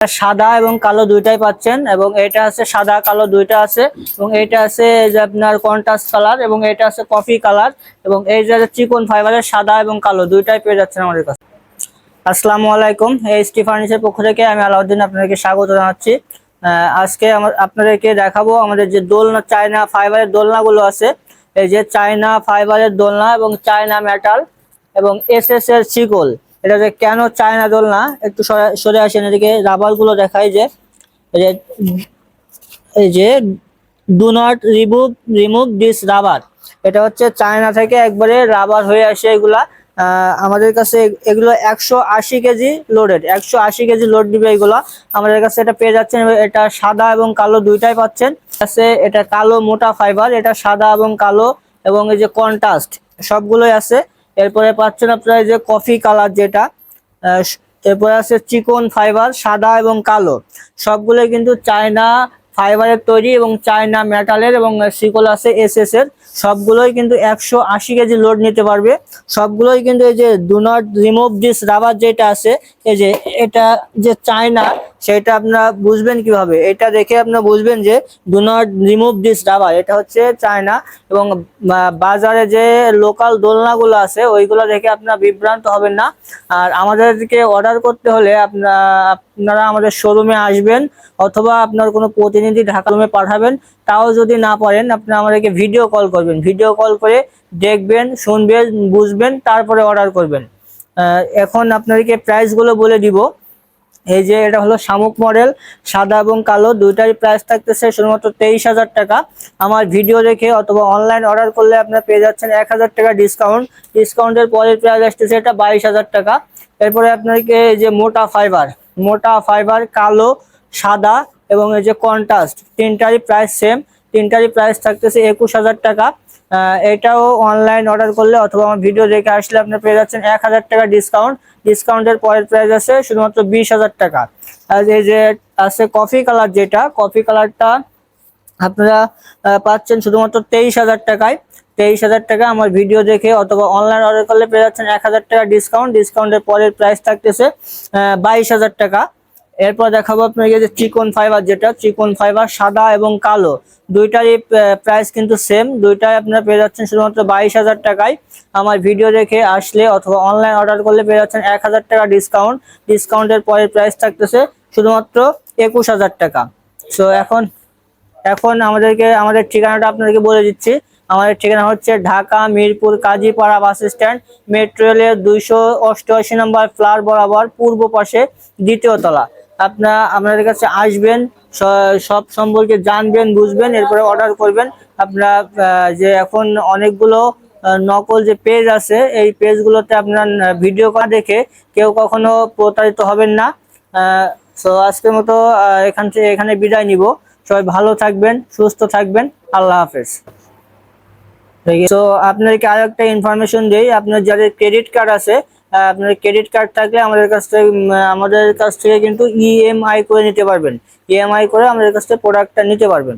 সাদা এবং কালো দুইটাই পাচ্ছেন, এবং এটা আছে সাদা কালো দুইটা আছে, এবং এটা আছে যে আপনার কন্ট্রাস্ট কালার, এবং এটা আছে কফি কালার, এবং এই যে চিকন ফাইবারের সাদা এবং কালো দুইটাই পেয়ে যাচ্ছেন আমাদের কাছে। আসসালামু আলাইকুম, এইচটি ফার্নিচারের পক্ষ থেকে আমি আলাউদ্দিন আপনাদেরকে স্বাগত জানাচ্ছি। আজকে আপনাদেরকে দেখাবো আমাদের যে দোলনা, চায়না ফাইবারের দোলনাগুলো আছে। এই যে চায়না ফাইবারের দোলনা এবং চায়না মেটাল এবং এসএস এর শিকল। এটা যে কেন চায়না দোলনা, একটু সরে আসেন, এদিকে রাবার গুলো দেখাই যে এই যে do not remove this rubber. এটা হচ্ছে চায়না থেকে একবারে রাবার হয়ে আসে এগুলা। আমাদের কাছে এগুলো 180 কেজি লোডেড, 180 কেজি লোড দিবে এগুলো আমাদের কাছে। এটা পেয়ে যাচ্ছেন, এটা সাদা এবং কালো দুইটাই পাচ্ছেন। আছে এটা কালো মোটা ফাইবার, এটা সাদা এবং কালো, এবং এই যে কন্ট্রাস্ট সবগুলোই আছে। এরপরে পাচ্ছেন আপনারা যে কফি কালার যেটা, এরপরে আছে চিকন ফাইবার সাদা এবং কালো। সবগুলোই কিন্তু চায়না ফাইবারের তৈরি এবং চায়না মেটালের, এবং শিকল আছে এসএস এর। সবগুলোই কিন্তু 180 কেজি লোড নিতে পারবে। সবগুলোই কিন্তু এই যে do not remove this rubber যেটা আছে, এই যে এটা যে চায়না, সেটা আপনারা বুঝবেন কিভাবে, এটা দেখে আপনারা বুঝবেন যে do not remove this rubber এটা হচ্ছে চায়না। এবং বাজারে যে লোকাল দোলনাগুলো আছে ওইগুলো দেখে আপনারা বিভ্রান্ত হবেন না। আর আমাদেরকে অর্ডার করতে হলে আপনারা আমাদের শোরুমে আসবেন, অথবা আপনার কোনো প্রতিনিধি ঢাকা রুমে পাঠাবেন। তাও যদি না পারেন, আপনারা আমাদেরকে ভিডিও কল করবেন, ভিডিও কল করে দেখবেন, শুনবেন, বুঝবেন, তারপরে অর্ডার করবেন। এখন আপনাদেরকে প্রাইসগুলো বলে দিব। এই যে এটা হলো শামুক মডেল, সাদা এবং কালো দুইটারই প্রাইস থাকতেছে শুধুমাত্র 23,000 টাকা। আমার ভিডিও দেখে অথবা অনলাইন অর্ডার করলে আপনারা পেয়ে যাচ্ছেন 1,000 টাকা ডিসকাউন্ট। ডিসকাউন্টের পরের প্রাইস আসতেছে এটা 22,000 টাকা। এরপরে আপনাকে এই যে মোটা ফাইবার কালো, সাদা এবং এই যে কন্ট্রাস্ট, তিনটারই প্রাইস সেম। তিনটারই প্রাইস থাকতেছে 21,000 টাকা। এটাও অনলাইন অর্ডার করলে অথবা আমার ভিডিও দেখে আসলে আপনি পেয়ে যাচ্ছেন 1,000 টাকা ডিসকাউন্ট। ডিসকাউন্টের পরের প্রাইস আছে শুধুমাত্র 20,000 টাকা। আর এই যে আছে কফি কালার, যেটা কফি কালারটা আপনারা পাচ্ছেন শুধুমাত্র 23,000 টাকায়। 23,000 টাকা আমার ভিডিও দেখে অথবা অনলাইন অর্ডার করলে পেয়ে যাচ্ছেন 1,000 টাকা ডিসকাউন্ট। ডিসকাউন্টের পরের প্রাইস থাকতেছে 22,000 টাকা। এরপর দেখাবো আপনাকে যে চিকন ফাইবার, যেটা চিকন ফাইবার সাদা এবং কালো দুইটারই প্রাইস কিন্তু সেম। দুইটাই আপনারা পেয়ে যাচ্ছেন শুধুমাত্র 22,000 টাকায়। আমার ভিডিও দেখে আসলে অথবা অনলাইন অর্ডার করলে পেয়ে যাচ্ছেন 1,000 টাকা ডিসকাউন্ট। ডিসকাউন্টের পরের প্রাইস থাকতেছে শুধুমাত্র 21,000 টাকা। সো এখন আমাদের ঠিকানাটা আপনাদেরকে বলে দিচ্ছি। আমাদের ঠিকানা হচ্ছে Dhaka Mirpur Kazipara bus stand, metro রেলের 288 নম্বর ফ্লোর বরাবর পূর্ব পাশে, দ্বিতীয় তলা। আপনাদের কাছে আসবেন, সব সম্পর্কে জানবেন, বুঝবেন, এরপরে অর্ডার করবেন। আপনারা যে এখন অনেকগুলো নকল যে পেজ আছে, এই পেজগুলোতে আপনার ভিডিও করা দেখে কেউ কখনো প্রতারিত হবেন না। তো আজকের মতো এখানে বিদায় নিব। সবাই ভালো থাকবেন, সুস্থ থাকবেন, আল্লাহ হাফেজ। তো আপনাদেরকে আরো একটা ইনফরমেশন দিই, আপনার যাদের ক্রেডিট কার্ড আছে, আপনার ক্রেডিট কার্ড থাকলে আমাদের কাছ থেকে কিন্তু ইএমআই করে নিতে পারবেন। ইএমআই করে আমাদের কাছ থেকে প্রোডাক্টটা নিতে পারবেন।